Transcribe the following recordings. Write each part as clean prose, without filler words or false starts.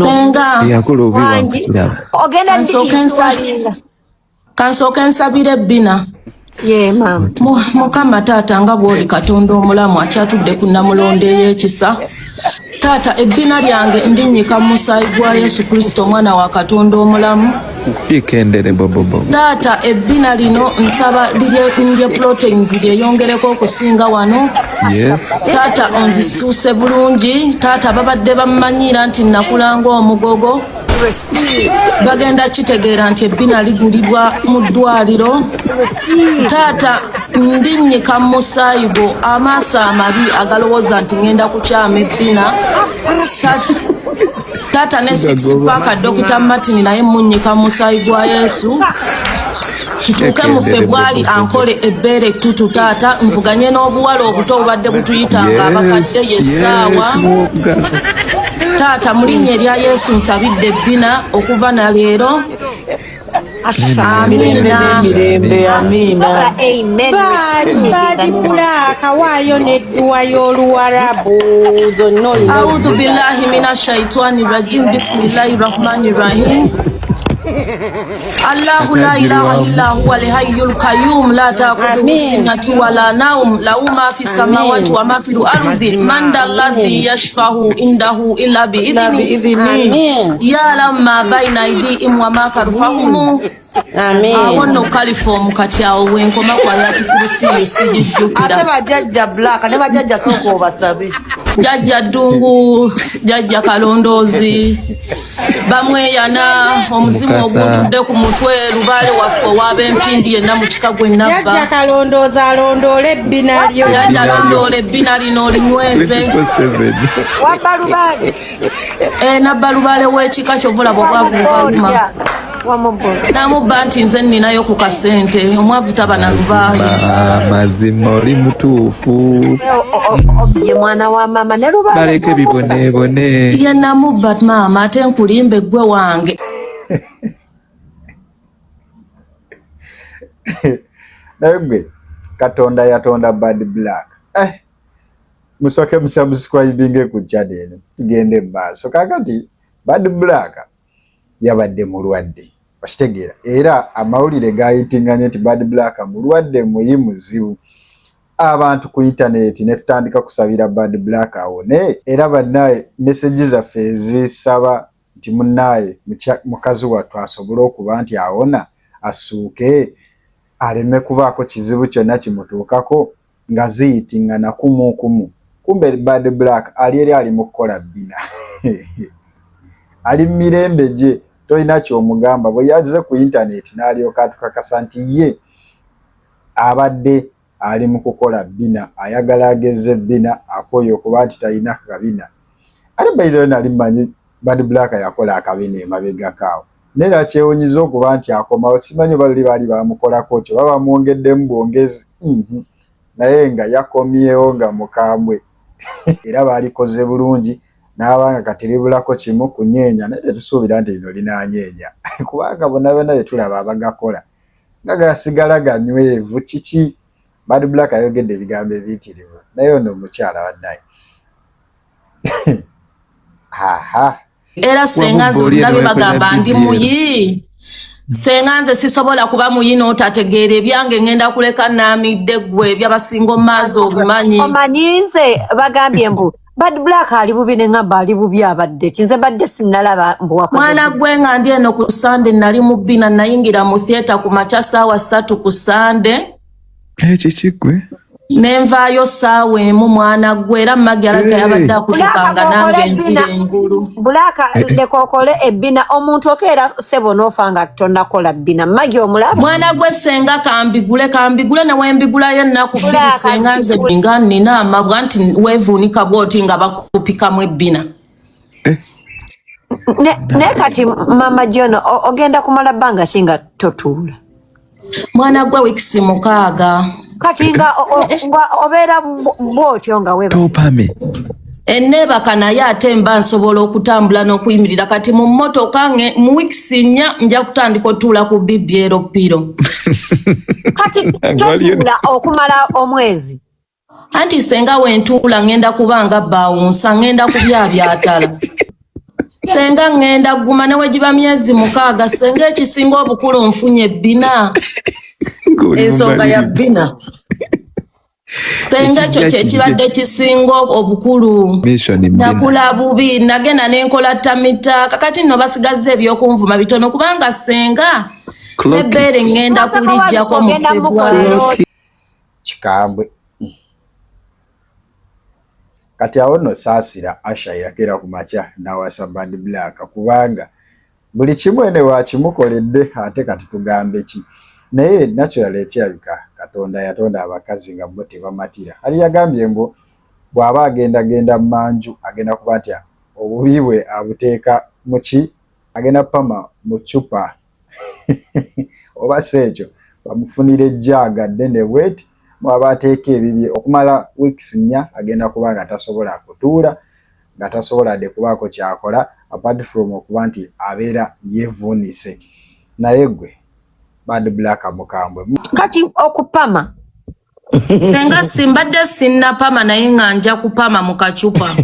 Tenga wangi ogenda ndikisalinga kansoke nsabire Bina. Ye mama Mukama taata nga bw'oli Katonda omulamu akyatudde ku Namulonde ey'ekisa. Taata ebbina lyange ndinnyika mu musaayi gwa Yesu Kristo omwana wa Katonda omulamu. Ikendere bobobo. Taata ebbina lino nsaba lirye proteins lyeyongereko okusinga wano. Yes. Taata onzisuuse bulungi. Taata babadde bammanyiira nti nakulanga omugogo. Bagenda kitegeera nti ebbina ligulibwa mu ddwaliro. Taata ndinnyika mu musaayi gwo amaaso amabi agalowooza nti ngenda kukyama ebbina. Taata ne six-pack Dr. Martin naye munnyika mu musaayi gwa Yesu. Tutuuke mu February ankole ebbeere ettutu taata nvuganye n'obuwala obuto obubadde butuyitanga abakadde yessaawa. Taata mu linnya erya Yesu nsabidde ebbina okuva na leero. Amina. amina amen Badi Black waayo nedduwa y'Oluwarabu zonna olina A'udhu billahi minash shaitani rajim. Bismillahir rahmanir rahim. Allahu la ilaha illa huwa al-hayyul qayyum la ta'khudhuhu sinatun wa la nawm lahu ma fis samawati wa ma fil ardi man dal ladhi yashfahu indahu illa bi idhnihi ya'lamu ma bayna aydihim wa ma khalfahum. Amen. Awono kalifomu kati awo wenkoma kwa yati kurisiyo sijijjukira. Ate bajjajja Black ne bajjajja soko obasabe. Jajja Ddungu, Jajja Kalondoozi, bamweyana omuzimu ogutudde ku mutwe Lubaale waffe ow'Abempindi yenna mu kika gwe nabba. Jajja Kalondoozi alondoole ebbina lyo. Jajja alondoole ebbina lino olinyweze. wabba Lubaale Nabba Lubaale w'ekika ky'ovula bw'obwavu bubaluma. Namubba nti nze nninayo ku kasente omwavu taba na Lubaale. Mazima oli mutuufu. ye mwana wa mama ne Lubaale Baleke bibonebone. Ye namubba maama ate nkulimbe ggwe wange. naye gwe Katonda yatonda Bad Black. Musoke musubscribinge ku channel eno tugende maaso. Kakati Bad Black yabadde mulwadde bakitegeera era amawulire gayitinganye nti Bad Black mulwadde muzibu. Abantu ku internet ne tutandika kusabira Bad Black awone era bannaye message zaffe ezisaba nti munnaye mukazi wattu asobola okuba nti awona asuuke aleme kubaako kizibu kyonna kimutuukako nga ziyitingana kumu. Kumbe Bad Black ali mu kukola bbina ali mirembe gye toyina kyomugamba bwe yazize ku internet n'alyoka atukakasa nti ye abadde ali mu kukola bbina ayagala ageze bbina akoye okuba nti talina kabina. Ate bayireyo nali mmanyi Bad Black yakola akabina emabegakaawo naye akyewunyiza okuba nti akomawo simanyi baluli baali bamukolako kyo baba bamwongeddemu bwongezi naye nga yakomyewo nga mukambwe era baalikoze bulungi n'abanga katiribulako kimu kunyeenya naye tetusuubira nti lino linanyeenya kubanga bonna bye tulaba abagakola nga gasigala ganywevu kiki. Bad Black ayogedde ebigambo ebiyitirivu naye ono omukyala waddayi Era senga nze ndabe bagamba ndi muyi. Senga nze sisobola kuba muyi n'otategeera ebyange ngenda kuleka naamidde ggwe ebyabasinga omaazi obimanyi. omanyize bagambye mbu Bad Black ali bubi ne ngamba ali bubi abadde kinze badde sinnalaba mbu wakoze Mwana gwe nga ndi eno ku Sande nali mu bbina nayingira mu theater ku makya ssaawa 3 ku Sande. Kikigwe. Nenvaayo ssaawa emu mwana gwe era Magi alaga yabadde akutukanga nange enzira engulu. Black leka okole ebbina omuntu okeera sebo n'ofa nga tonnakola bbina Magi omulaba. Mwana gwe senga kambigule ne wembigulayo ennaku bbiri senga nze nga nnina amabwa nti weevuunika bw'oti nga bakupikamu ebbina. Ne kati mama John ogenda kumala bbanga ki nga totuula. Mwana gwe wiikisi 6. Kati nga obeera bw'otyo nga weebase. Topame. Enneebaka naye ate mba nsobola okutambula n'okuyimirira kati mu mmotoka mu wiikisi 4 nja kutandika otuula ku bibbyero piro. Kati totuula okumala omwezi. Anti senga wentuula ngenda kubanga bawunsa ngenda kubyabyatala. senga ngenda guma ne wejiba myezi 6 senga ekisinga obukulu nfunye bina ensonga ya bina senga ekyo kyekibadde kisinga obukulu nakula bubi nagenda nenkola tamita kakati nno basigaze ebyokunvuma bitono kubanga senga nebbeere ngenda kulijjako mu February kikambwe kati awo nno saasira Asha yakera ku makya n'awasa Bad Black kubanga buli kimu ene wakimukoledde ate kati tugambe ki naye natural ekyabika Katonda yatonda abakazi nga bo tebamatira ali yagambye mbu bw'aba agenda mu manju agenda kuba atya obubi bwe abuteeka mu ki agenda pama mu cupa oba sekyo bamufunira ejjaaga ddene bweti mwaba ateeka ebibye okumala weeks 4 agenda kuba nga tasobola kutuula nga tasobola de kubaako kyakola apart from okuba nti abeera yevuunise naye gwe Bad Black mukambwe kati okupama senga simbadde sinnapama naye nga nja kupama mu kacupa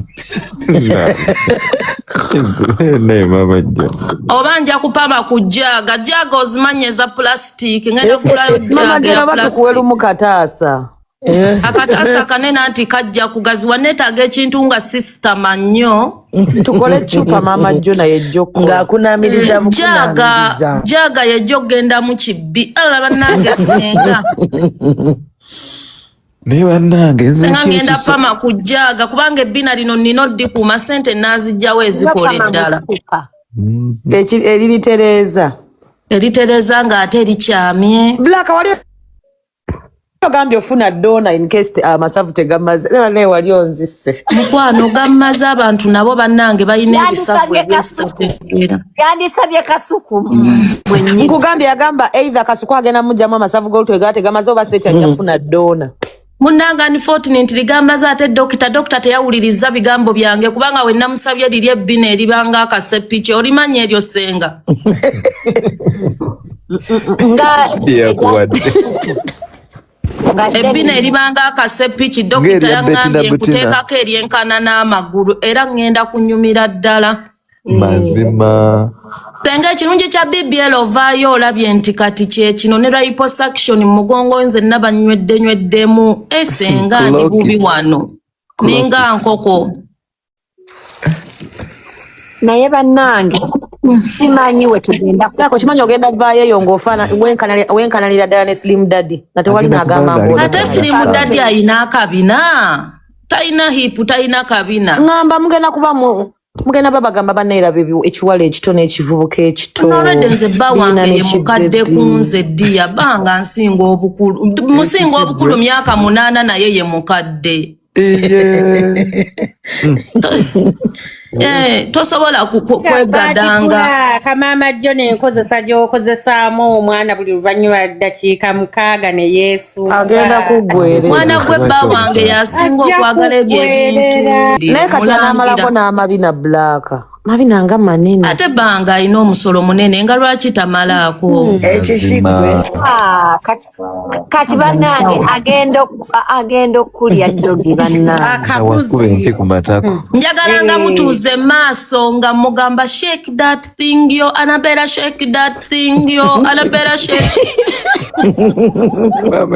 oba nja kupama ku jaaga ozimanye eza plastic ngenda kula jaaga ya plastic mukataasa akataasa kanene anti kajja kugaziwa neetaaga ekintu nga sisitama nnyo tukole cupa mama jo naye jjoko ng'akunaamiriza jaaga yejjo genda mu kibbi alaba nange senga senga ngenda pama ku jaaga kubanga ebbina lino nnina oddikuuma sente naazijjawo ezikola eddala eritereeza ng'ate erikyamye Black wali ogambye ofuna dona in case amasavu tegamaze naye wali onzise mukwano gammaze abantu nabo bannange balina ebisavu ebyesitategeera yandisabye kasuku nkugambye yagamba either kasuku agenda mujjamu amasavu g'olutwe gategamaze oba seti ajjafuna dona munnanga ni fortunate ligambaza ate dokita teyawuliriza bigambo byange kubanga we namusabye liri ebbina eribanga akasepiki olimanya eryo senga ebbina eribanga akasepiki dokita yaŋŋambye nkuteekako eryenkana n'amagulu era ŋŋenda kunyumira ddala mazima senga ekirungi kya BBL ovaayo olabye nti kati kyekino ne liposuction mu mugongo nzenna banyweddenywedemu senga ndi bubi wano ninga nkoko naye bannange simanyi we tugenda Nako kimanyi ogenda vaayo eyo ng'ofaana wenkanalira ddala ne Slim Daddy nga tewali n'agamba ate Slim Daddy ayina akabina talina hipu talina kabina ngamba mugenda babagamba bannaeraba ekiwala ekitono ekivubuka ekito nolwedde nze bba wange ye mukadde ku nze ddiya banga nsinga obukulu musinga obukulu myaka 8 naye ye mukadde tosobola kwegadanga kamama jjo nenkozesa gy'okozesaamu omwana buli luvannyuma ddakiika 6 ne Yesu agenda kuggwerera mwana gwe bba wange yasinga okwagala ebyo ebintu naye kati anaamalako n'amabi na Black mabi nanga manene ate banga alina omusolo munene nga lwaki tamalaako ekikigwe kati bannange agenda okulya ddogi bannange njagala nga mutuuze maaso nga mugamba shake that thing yo Annabella shake that thing yo Annabella shake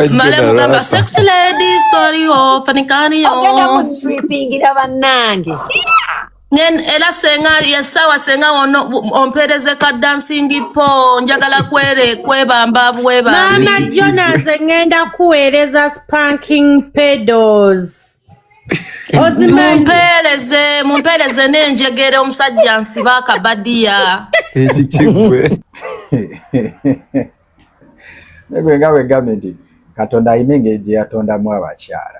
male mugamba sexy lady sorry yo fanikani yo ogenda mu strippingira bannange era senga yesawa senga ono ompereze ka dancing po njagala kwebamba bweba Mama Jonas ngenda kuweereza spanking pedals mumpereze n'enjegere omusajja nsiba akabadiya ekikigwe negwe nga wegambe nti Katonda ayina engeri gye yatondamu abakyala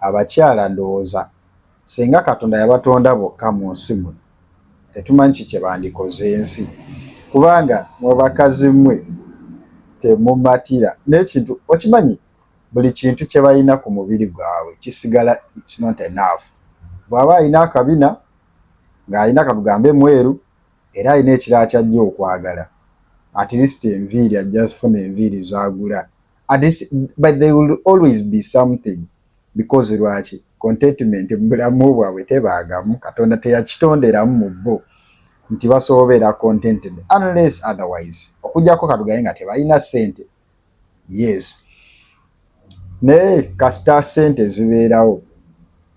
abakyala ndowooza singa Katonda yabatonda bokka mu nsi muno tetumanyi kiki bandikoze ensi kubanga mu bakazi mmwe temumatira n'ekintu okimanyi buli kintu kye balina ku mubiri gwabwe kisigala it's not enough bw'aba alina akabina ng'alina kabugambe mweru era alina ekirala kyajja okwagala at least enviiri ajja zifuna enviiri zagula but there will always be something because lwaki contentment mu bulamu bwabwe tebaagamu Katonda teyakitonderamu mu bo nti basobola contented unless otherwise okujjako kadugaye nga tebalina ssente. Yes, naye kasita ssente zibeerawo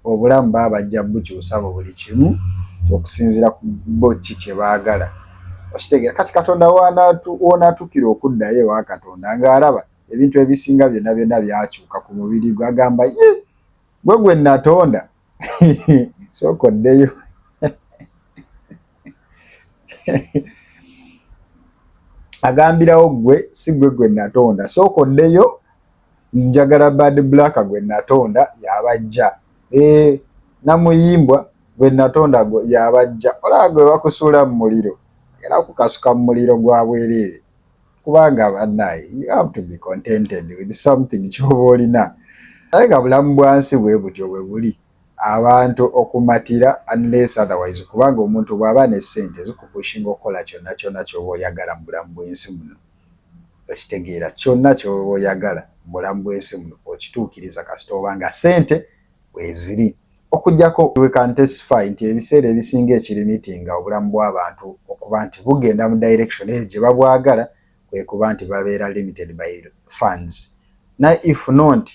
obulamu baba bajja bukyusa mu buli kimu okusinziira ku bo ki kye baagala. Okitegeera kati Katonda w'onaatukira okuddayo ewa Katonda ng'alaba ebintu ebisinga byonna byonna byakyuka ku mubiri gwe agamba ye gwe natonda sooka oddeyo. Agambirawo gwe si gwe natonda sooka oddeyo, njagala Bad Black gwe natonda yabajja. Namuyimbwa gwe natonda yabajja. Olaba gwe bakusuula mu muliro era kukasuka mu muliro gwa bwereere kubanga bannaye you have to be contented with something ky'oba olina. Naye nga bulamu bwansi bwe butyo bwe buli abantu okumatira unless otherwise kubanga omuntu bw'aba n'essente zikupushinga okukola kyonna kyonna ky'oba oyagala mu bulamu bw'ensi muno. Okitegeera kyonna ky'oba oyagala mu bulamu bw'ensi muno okituukiriza kasita obanga ssente weeziri. Okujjako we can testify nti ebiseera ebisinga ekirimitinga obulamu bw'abantu okuba nti bugenda mu direction eyo gye babwagala kwe kuba nti babeera limited by funds. Naye if not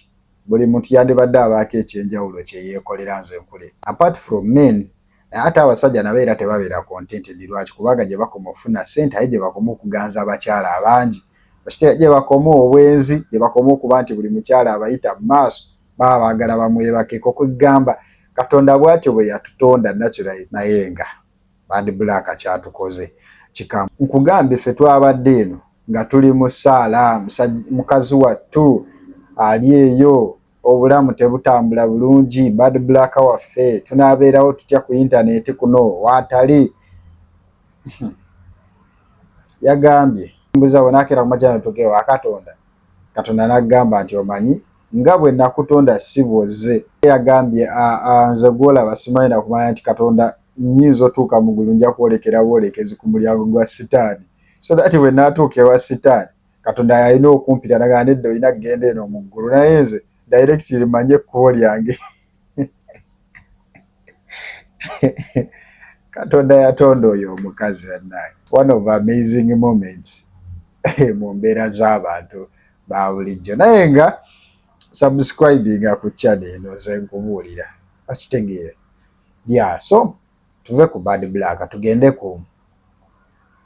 buli muntu yandibadde abaako ekyenjawulo kye yeekolera nze nkule. Apart from men, ate abasajja nabo era tebabeera contented. Lwaki? Kubanga gye bakoma okufuna ssente aye gye bakoma okuganza abakyala abangi. Gye bakoma obwenzi, gye bakoma okuba nti buli mukyala abayita mu maaso baba baagala bamwebakeko. Kwegamba Katonda bw'atyo bwe yatutonda natural, naye nga Bad Black kyatukoze kikamu. Nkugambye ffe twabadde eno nga tuli mu ssaala, mukazi wattu ali eyo, obulamu tebutambula bulungi. Bad Black waffe tunaabeerawo tutya ku intaneti kuno waatali. Yagambye mbuza bonaakera ku majjana tugeewo akatonda. Katonda n'agamba nti omanyi nga bwe nakutonda si bwozze. Yagambye nze gw'olaba simanyi na kumanya nti Katonda nnyinza otuuka mu ggulu nja kwolekera bwolekezi ku mulyango gwa sitaani. So that bwe naatuuka ewa sitaani Katonda yalina okumpita nagaa nedda olina kugenda eno mu ggulu naye nze directly manye ekkubo lyange. Katonda yatonda oyo omukazi bannaye. One of amazing moments mu mbeera z'abantu ba bulijjo. Naye nga subscribinga ku channel eno ze nkubuulira okitegeera. So tuve ku Bad Black tugende ku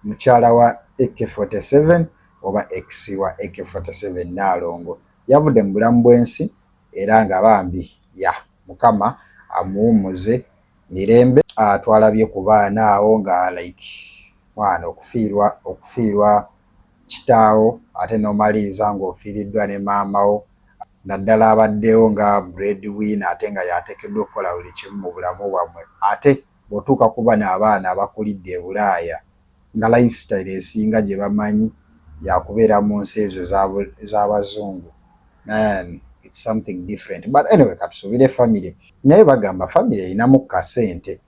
mukyala wa AK47 oba ex wa AK47 Nalongo. Yavudde mu bulamu bw'ensi era nga bambi Mukama amuwummuze mirembe. Twalabye ku baana awo nga like mwana okufiirwa kitaawo ate n'omaliiza ng'ofiiriddwa ne maamawo, naddala abaddewo nga breadwinner ate nga yateekeddwa okukola buli kimu mu bulamu bwammwe. Ate bw'otuuka kuba n'abaana abakulidde e Bulaaya nga lifestyle esinga gye bamanyi yakubeera mu nsi ezo ez'abazungu. Man, it's something different. But anyway, katusuubire family. Naye bagamba family erinamu kasente.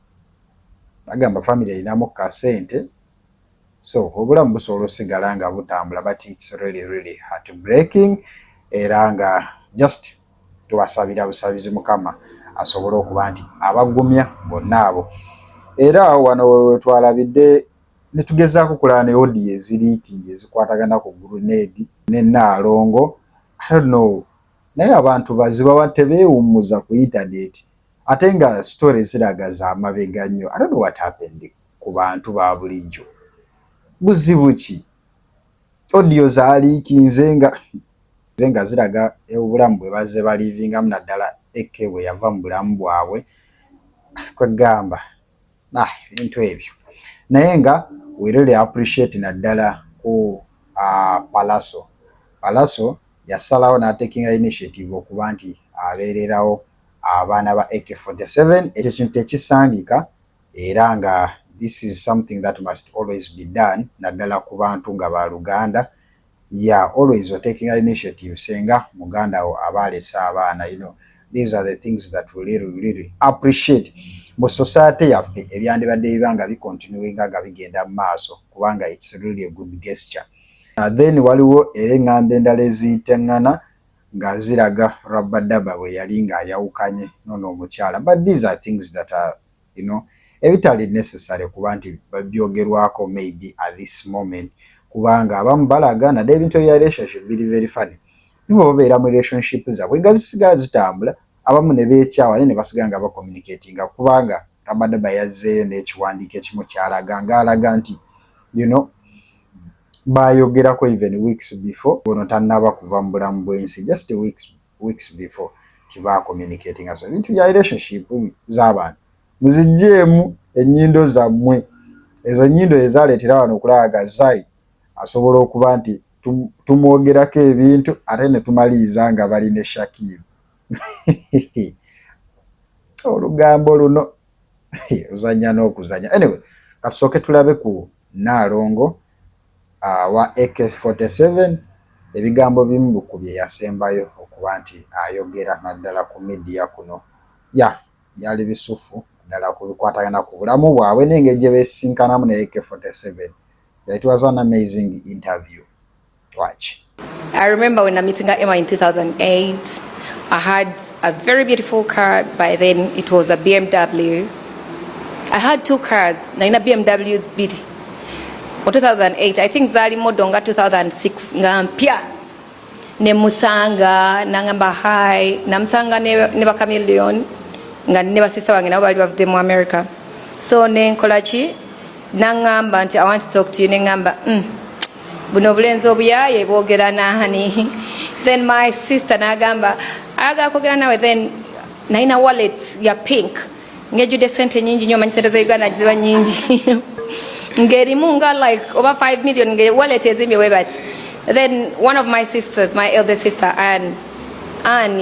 So obulamu busobola osigala nga butambula, but it's really heartbreaking. Era nga just tubasabira busabizi Mukama asobole okuba nti abagumya bonna abo. Era wano we twalabidde ne tugezaako kulaba ne audio eziriikingi ezikwatagana ku grenade ne Nalongo. I don't know. Naye abantu baziba tebeewummuza ku internet ate nga story ziraga za mabega nnyo. I don't know what happened ku bantu ba bulijjo. Buzibu ki? Audio zaaliikinze nga ziraga obulamu bwe bazze balivingamu naddala Eke bwe yava mu bulamu bwabwe. Kwegamba ebintu ebyo. Naye nga we really appreciate naddala ku Palaso yasalawo n'atakinga initiative okuba nti abeererawo abaana ba AK47. Ekyo kintu tekisangika era nga this is something that must always be done naddala ku bantu nga ba Luganda. Always taking an initiative senga muganda wo abalesa abaana. These are the things that we really appreciate mu society yaffe ebyandibadde bibanga bikontinuinga nga bigenda mu maaso kubanga it's really a good gesture. Then waliwo eŋŋambe endala eziyitengana nga ziraga Rabadaba bwe yali nga ayawukanye nono omukyala. But these are things that are ebitali necessary kuba nti byogerwako maybe at this moment kubanga abamu balaga nade ebintu bya relationship biri very funny nibo babeera mu relationship zaabwe nga zisigaye zitambula abamu ne beekyawa ne basiga nga bacommunicatinga kubanga abadde bayazzeeyo n'ekiwandiiko ekimu kyalaga ng'alaga nti you know bayogerako even weeks before ono tannaba kuva mu bulamu bw'ensi just weeks before tiba communicating so ebintu bya relationship z'abantu muzijjeemu ennyindo zammwe ezo nnyindo ezaleetera wano okulaba Zari asobola okuba nti tumwogerako ebintu ate ne tumaliriza nga bali ne Shakira olugambo luno uzanya n'okuzanya anyway katusooke tulabe ku Naalongo wa AK47 ebigambo bimu bukubye yasembayo okuba nti ayogera naddala ku media kuno byali bisufu naddala ku bikwatagana ku bulamu bwabwe n'engeri gye beesinkanamu ne AK47. It was an amazing interview. Watch. I remember when I'm meeting Emma in 2008, I had a very beautiful car. By then, it was a BMW. I had 2 cars. Naina BMW's bid. In 2008, I think Zali Modonga 2006. Ngampia. Ne Musanga, Nangamba High, Namsanga Neba Chameleon, Neba Sister Wangina, all of them America. So, Nen Kolachi. Nangamba nti I want to talk to you nengamba buno bulenzi obuyaye bwogera nahani. Then my sister nagamba aga kwogera nawe then naina wallet ya pink ngejude sente nyingi nyo manyisente za Uganda ziba nyingi ngeri munga like over 5 million nge wallet ezimbe webat. Then one of my sisters, my elder sister Anne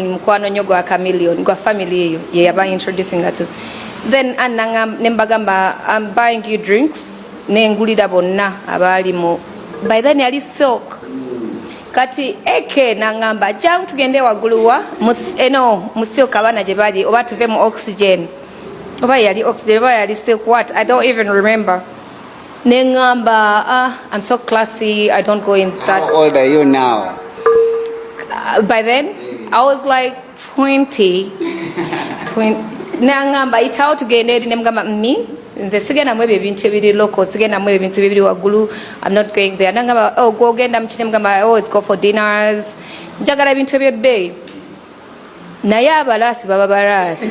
mkwano nyogo wa Chameleon kwa family hiyo ye yaba introducing her to. Then anangam nembagamba I'm buying you drinks nengulira bonna abalimo. By then yali silk kati eke nangamba jang tugende waguluwa musilk abana gye bali oba tuve mu oxygen oba yali oxygen oba yali silk what I don't even remember. Nengamba I'm so classy, I don't go in that. How old are you now? By then I was like 20. Nangamba itawo tugende eri nemugamba nze sigenda mu ebintu ebiri local, sigenda mu ebintu ebiri wagulu, I'm not going there. Nangamba go genda mu kine mugamba let's go for dinners, njagala ebintu ebyebbeeyi naye abalasi baba barasi.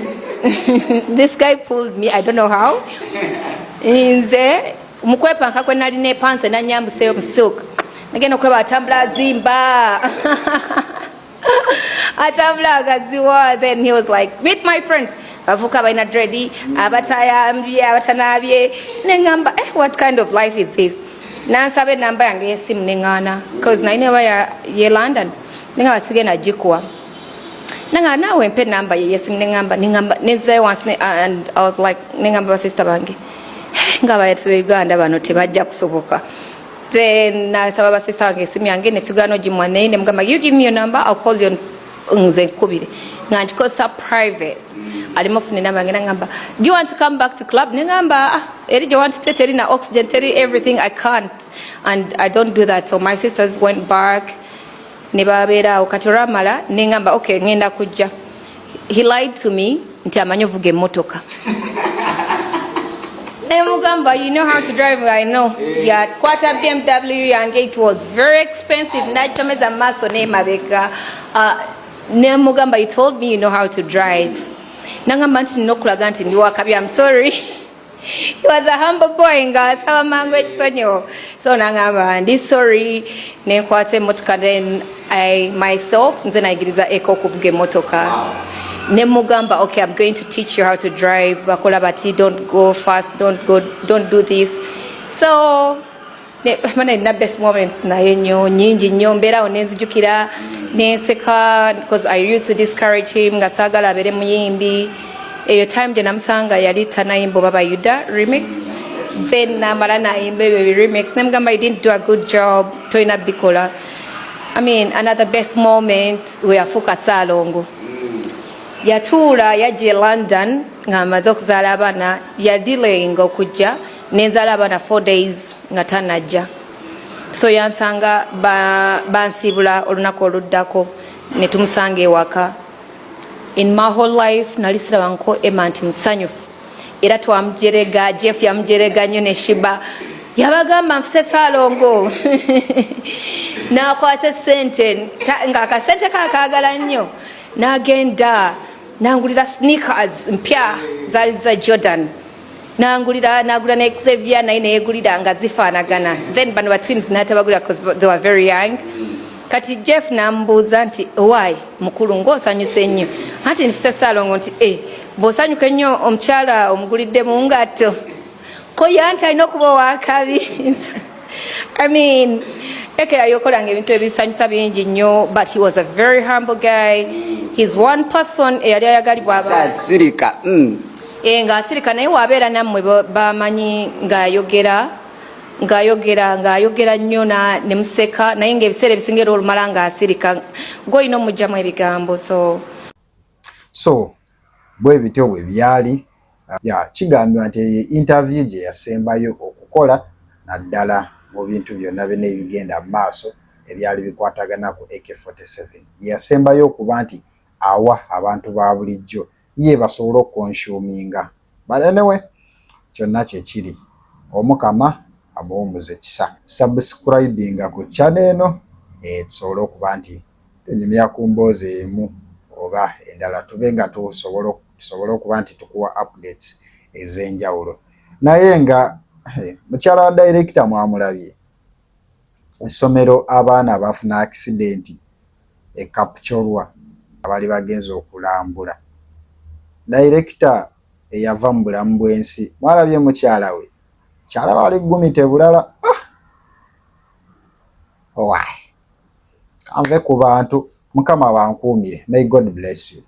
This guy pulled me, I don't know how. Nze mukwepanka kwe nali ne pants nanyambuseyo mu silk nagenda okulaba atambula azimba atambula agaziwa. Then he was like meet my friends bavuka baina dready abatayambye abatanabye nengamba what kind of life is this. Nansabe namba yange yesimu nengana because naine baya ye London nengaba sigenda jikuwa nanga nawe mpe namba yesimu nengamba neze once and I was like nengamba sister bange ngaba yetu Uganda bano tebajja kusoboka. Then nasaba sister bange simu yange ne tugano jimwane ne mugamba you give me your number I'll call you nze kubire nganji ko private alimofune namba ngamba do you want to come back to club ngamba eri do you want to tell na oxygen tell everything I can't and I don't do that. So my sisters went back ne babera okatoramala ngamba okay ngenda kujja. He lied to me nti amanyo vuge motoka. Mugamba, you know how to drive? I know. Yeah, quarter BMW and it was very expensive. Nachameza maso ne mabeka. Mugamba, you told me you know how to drive. Nangamba nti nokulaga nti ndi wakabi. I'm sorry. He was a humble boy nga sawa mango ekisonyo. So nangamba ndi sorry ne kwate motoka. Then I myself nze nayigiriza eko kuvuge motoka. Nemugamba, okay, I'm going to teach you how to drive. Bakola bati, don't go fast, don't do this. So, mana ina best moments na yenyo nyingi nyombera onenzijukira nenseka because I used to discourage him ngasagala abere muyimbi. Eyo time je namusanga yali tanayimbo baba Yuda remix. Then namala nayimbe remix. Nemugamba, I didn't do a good job. Toina bikola. I mean, another best moment we afuka Naalongo. Yatula yaje London ngamaze okuzaala abana ya delaying okujja nenzaala abana 4 days nga tanajja. So yansanga bansibula olunaku oluddako ne tumusanga ewaka. In my whole life nalisira wanko Emma nti musanyufu era twamujerega Jeff yamujerega nnyo ne Shiba yabagamba nfuse Saalongo n'akwata sente ng'akasente kaakaagala nnyo n'agenda n'angulira sneakers mpya zaali za Jordan nagula ne Xavier naye neegulira nga zifaanagana then bano ba twins n'atabagulira because they were very young kati Jeff n'amubuuza nti why mukulu ng'osanyuse nnyo anti nfuse Saalongo nti bw'osanyuka ennyo omukyala omugulidde mu ngatto ko yanti alina okuba owakabi I mean ekera yokolanga ebintu ebisanyusa bingi nnyo but he was a very humble guy. He's one person eyali ayagalibwa asirika ng'asirika naye waabeera nammwe bamanyi ng'ayogera nnyo ne museka naye ng'ebiseera ebisinga era olumala ng'asirika gw'olina omugyamu ebigambo so bwe bityo bwe byali kigambibwa nti interview gye yasembayo okukola naddala mu bintu byonna bine ebigenda mu maaso ebyali bikwatagana ku AK47 yasembayo okuba nti awa abantu ba bulijjo ye basobola okukonshuminga balenewe kyonna kyekiri omukama amuwumuze kisa subscribinga ku channel eno tusobole okuba nti tunyumya ku mboozi emu oba endala tube nga tusobole okuba nti tukuwa updates ez'enjawulo naye nga mukyala wa director mwamulabye essomero abaana bafuna accident Kapchorwa abali bagenze okulambula director eyava mu bulamu bw'ensi mwalabye mukyala we kyala bali gumite bulala kanve ku bantu mukama bankuumire may God bless you.